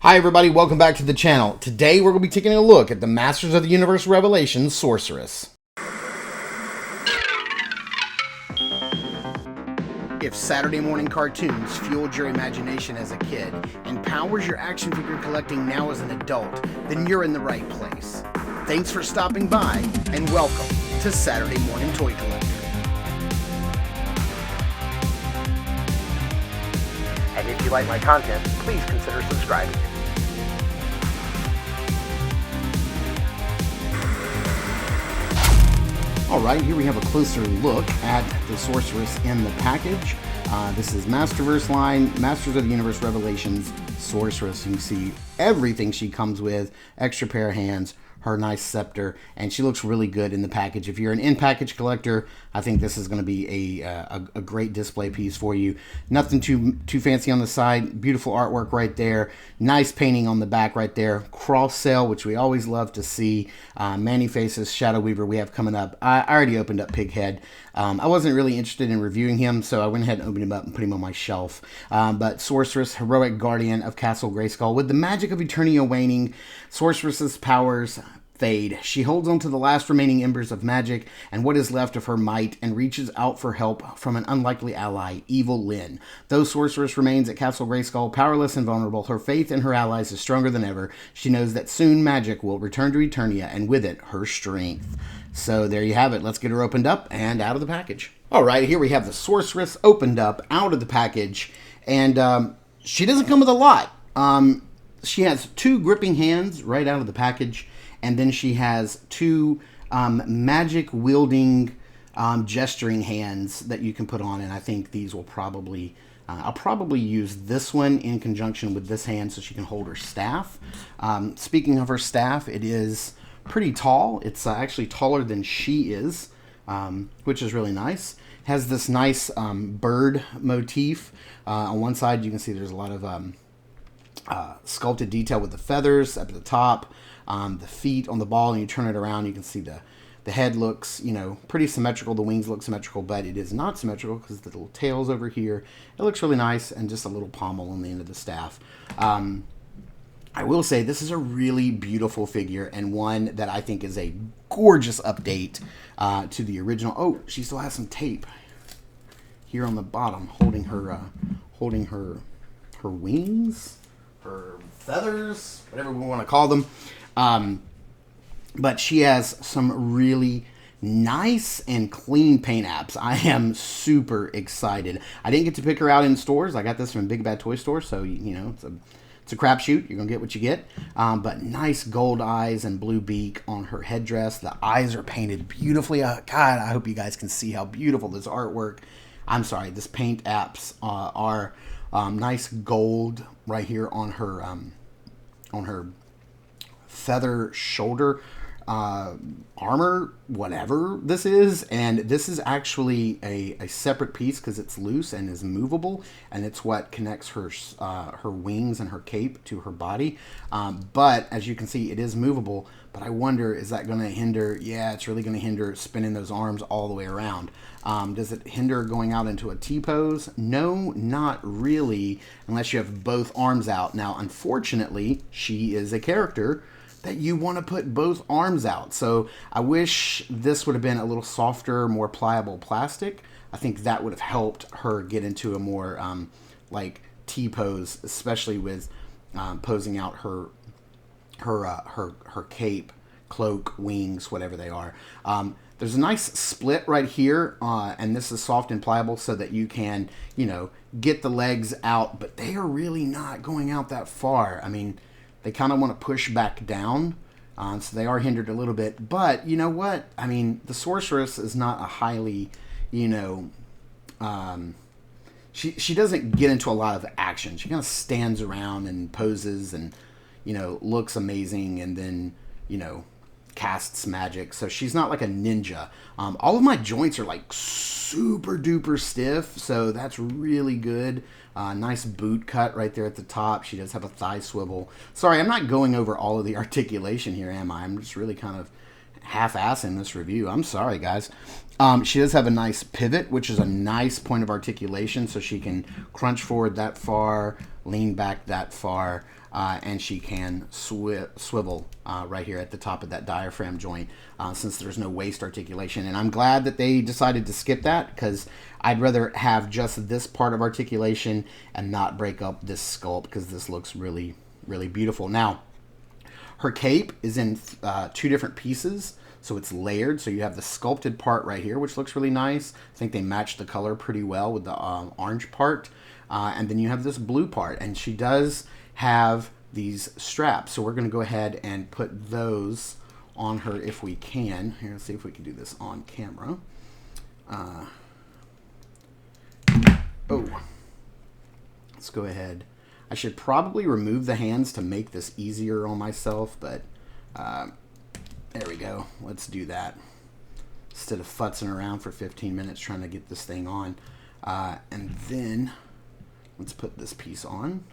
Hi everybody, welcome back to the channel. Today we're going to be taking a look at the Masters of the Universe Revelations Sorceress. If Saturday morning cartoons fueled your imagination as a kid and powers your action figure collecting now as an adult, then you're in the right place. Thanks for stopping by and welcome to Saturday Morning Toy Collector. And if you like my content, please consider subscribing. Alright, here we have a closer look at the Sorceress in the package. This is Masterverse line, Masters of the Universe Revelations Sorceress. You can see everything she comes with, extra pair of hands, her nice scepter, and she looks really good in the package. If you're an in-package collector, I think this is going to be a great display piece for you. Nothing too fancy on the side. Beautiful artwork right there. Nice painting on the back right there. Cross sail, which we always love to see. Manny Faces, Shadow Weaver we have coming up. I already opened up Pighead. I wasn't really interested in reviewing him, so I went ahead and opened him up and put him on my shelf. But Sorceress, heroic guardian of Castle Grayskull. With the magic of Eternia waning, Sorceress's powers fade. She holds on to the last remaining embers of magic and what is left of her might and reaches out for help from an unlikely ally, Evil-Lyn. Though Sorceress remains at Castle Grayskull, powerless and vulnerable, her faith in her allies is stronger than ever. She knows that soon magic will return to Eternia, and with it, her strength. So there you have it. Let's get her opened up and out of the package. Alright, here we have the Sorceress opened up out of the package, and she doesn't come with a lot. She has two gripping hands right out of the package, and then she has two magic-wielding gesturing hands that you can put on, and I think these will probably... I'll probably use this one in conjunction with this hand so she can hold her staff. Speaking of her staff, it is pretty tall. It's actually taller than she is, which is really nice. Has this nice bird motif. On one side, you can see there's a lot of sculpted detail with the feathers up at the top. The feet on the ball, and you turn it around, you can see the head looks, you know, pretty symmetrical. The wings look symmetrical, but it is not symmetrical because the little tail's over here. It looks really nice, and just a little pommel on the end of the staff. I will say this is a really beautiful figure, and one that I think is a gorgeous update to the original. Oh, she still has some tape here on the bottom, holding her wings, her feathers, whatever we want to call them. But she has some really nice and clean paint apps. I am super excited. I didn't get to pick her out in stores. I got this from Big Bad Toy Store, so you know it's a crapshoot. You're gonna get what you get. But nice gold eyes and blue beak on her headdress. The eyes are painted beautifully. God, I hope you guys can see how beautiful this artwork. I'm sorry, this paint apps are nice gold right here on her feather shoulder armor, whatever this is. And this is actually a separate piece because it's loose and is movable, and it's what connects her wings and her cape to her body. But as you can see, it is movable, but I wonder, is that going to hinder? Yeah, it's really going to hinder spinning those arms all the way around. Does it hinder going out into a T-pose? No, not really, unless you have both arms out. Now, unfortunately, she is a character that you want to put both arms out. So I wish this would have been a little softer, more pliable plastic. I think that would have helped her get into a more like T-pose, especially with posing out her cape, cloak, wings, whatever they are. There's a nice split right here, and this is soft and pliable so that you can, you know, get the legs out, but they are really not going out that far. I mean, they kind of want to push back down, so they are hindered a little bit. But you know what? I mean, the Sorceress is not a highly, you know, she doesn't get into a lot of action. She kind of stands around and poses and, you know, looks amazing, and then, you know, casts magic. So she's not like a ninja. All of my joints are like super duper stiff, so that's really good. Nice boot cut right there at the top. She does have a thigh swivel. Sorry, I'm not going over all of the articulation here, am I? I'm just really kind of half-assing this review. I'm sorry, guys. She does have a nice pivot, which is a nice point of articulation, so she can crunch forward that far, lean back that far, and she can swivel right here at the top of that diaphragm joint, since there's no waist articulation. And I'm glad that they decided to skip that, because I'd rather have just this part of articulation and not break up this sculpt, because this looks really, really beautiful. Now, her cape is in 2 different pieces, so it's layered. So you have the sculpted part right here, which looks really nice. I think they matched the color pretty well with the orange part. And then you have this blue part, and she does have these straps. So we're going to go ahead and put those on her if we can. Here, let's see if we can do this on camera. Let's go ahead. I should probably remove the hands to make this easier on myself, but there we go. Let's do that. Instead of futzing around for 15 minutes trying to get this thing on. And then let's put this piece on.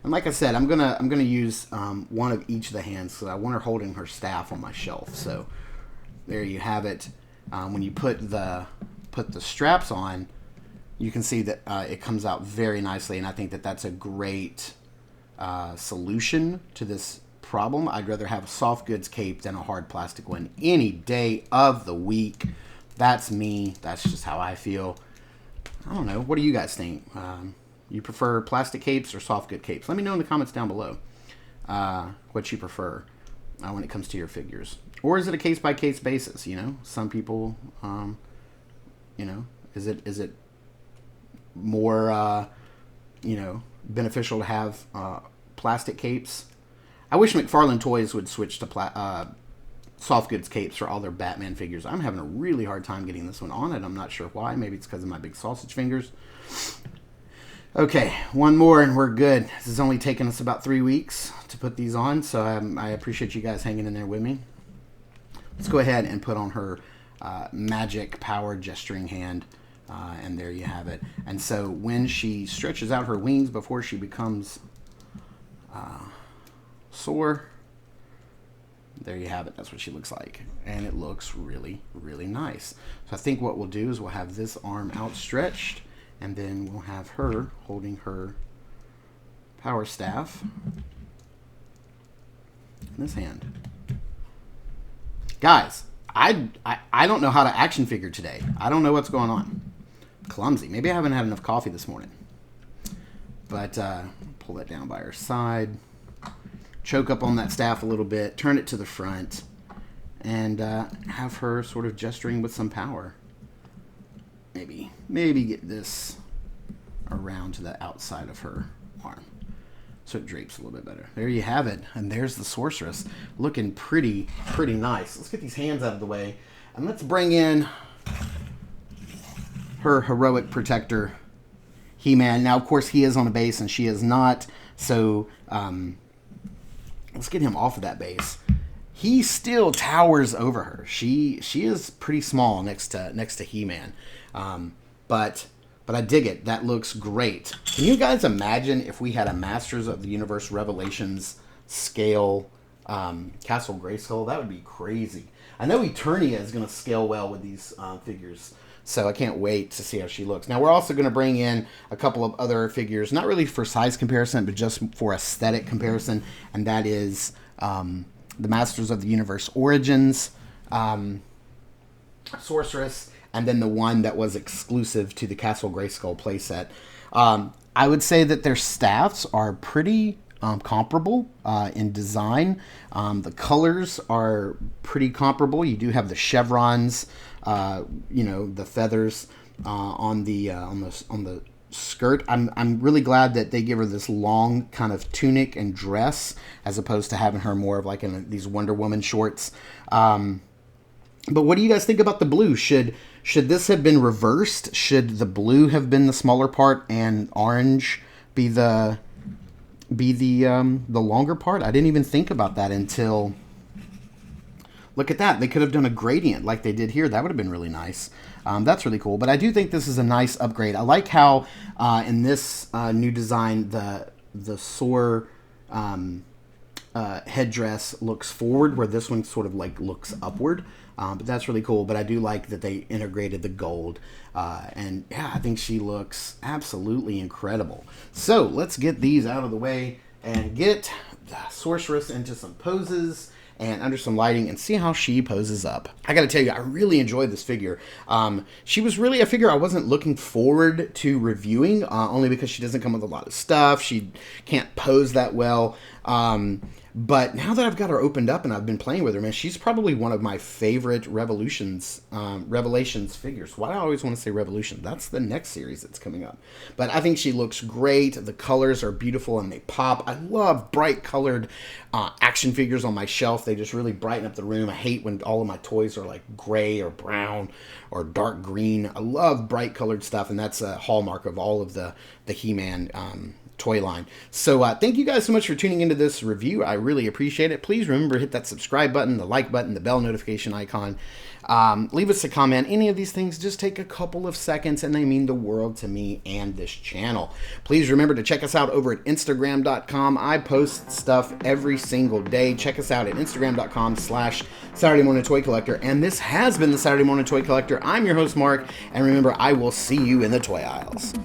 And like I said, I'm gonna use one of each of the hands, because I want her holding her staff on my shelf. So there you have it. When you put the straps on, you can see that it comes out very nicely, and I think that that's a great solution to this problem. I'd rather have a soft goods cape than a hard plastic one any day of the week. That's me. That's just how I feel. I don't know. What do you guys think? You prefer plastic capes or soft good capes? Let me know in the comments down below what you prefer when it comes to your figures. Or is it a case-by-case basis? You know, some people, you know, is it more, you know, beneficial to have plastic capes? I wish McFarlane Toys would switch to soft goods capes for all their Batman figures. I'm having a really hard time getting this one on, and I'm not sure why. Maybe it's because of my big sausage fingers. Okay, one more and we're good. This has only taken us about 3 weeks to put these on, so I appreciate you guys hanging in there with me. Let's go ahead and put on her magic power gesturing hand, and there you have it. And so when she stretches out her wings before she becomes sore, there you have it. That's what she looks like, and it looks really, really nice. So I think what we'll do is we'll have this arm outstretched, and then we'll have her holding her power staff in this hand. Guys, I don't know how to action figure today. I don't know what's going on. Clumsy. Maybe I haven't had enough coffee this morning. But pull that down by her side. Choke up on that staff a little bit. Turn it to the front. And have her sort of gesturing with some power. Maybe get this around to the outside of her arm, so it drapes a little bit better. There you have it, and there's the Sorceress, looking pretty nice. Let's get these hands out of the way, and let's bring in her heroic protector, He-Man. Now, of course, he is on a base, and she is not, so let's get him off of that base. He still towers over her. She is pretty small next to He-Man. But I dig it. That looks great. Can you guys imagine if we had a Masters of the Universe Revelations scale Castle Grayskull? That would be crazy. I know Eternia is going to scale well with these figures, so I can't wait to see how she looks. Now, we're also going to bring in a couple of other figures, not really for size comparison, but just for aesthetic comparison, and that is the Masters of the Universe Origins Sorceress, and then the one that was exclusive to the Castle Grayskull playset. I would say that their staffs are pretty comparable in design. The colors are pretty comparable. You do have the chevrons, you know, the feathers on the skirt. I'm really glad that they give her this long kind of tunic and dress, as opposed to having her more of like in these Wonder Woman shorts. But what do you guys think about the blue? Should this have been reversed? Should the blue have been the smaller part and orange be the longer part? I didn't even think about that until, look at that. They could have done a gradient like they did here. That would have been really nice. That's really cool. But I do think this is a nice upgrade. I like how in this new design the headdress looks forward, where this one sort of like looks upward. But that's really cool. But I do like that they integrated the gold. And yeah, I think she looks absolutely incredible. So let's get these out of the way and get the Sorceress into some poses and under some lighting and see how she poses up. I gotta tell you, I really enjoyed this figure. She was really a figure I wasn't looking forward to reviewing, only because she doesn't come with a lot of stuff. She can't pose that well. But now that I've got her opened up and I've been playing with her, man, she's probably one of my favorite Revelations figures. Why do I always want to say Revolution? That's the next series that's coming up. But I think she looks great. The colors are beautiful and they pop. I love bright colored action figures on my shelf. They just really brighten up the room. I hate when all of my toys are like gray or brown or dark green. I love bright colored stuff, and that's a hallmark of all of the He-Man toy line. So thank you guys so much for tuning into this review. I really appreciate it. Please remember to hit that subscribe button, the like button, the bell notification icon. Leave us a comment. Any of these things just take a couple of seconds and they mean the world to me and this channel. Please remember to check us out over at Instagram.com. I post stuff every single day. Check us out at Instagram.com/Saturday Morning Toy Collector. And this has been the Saturday Morning Toy Collector. I'm your host, Mark. And remember, I will see you in the toy aisles.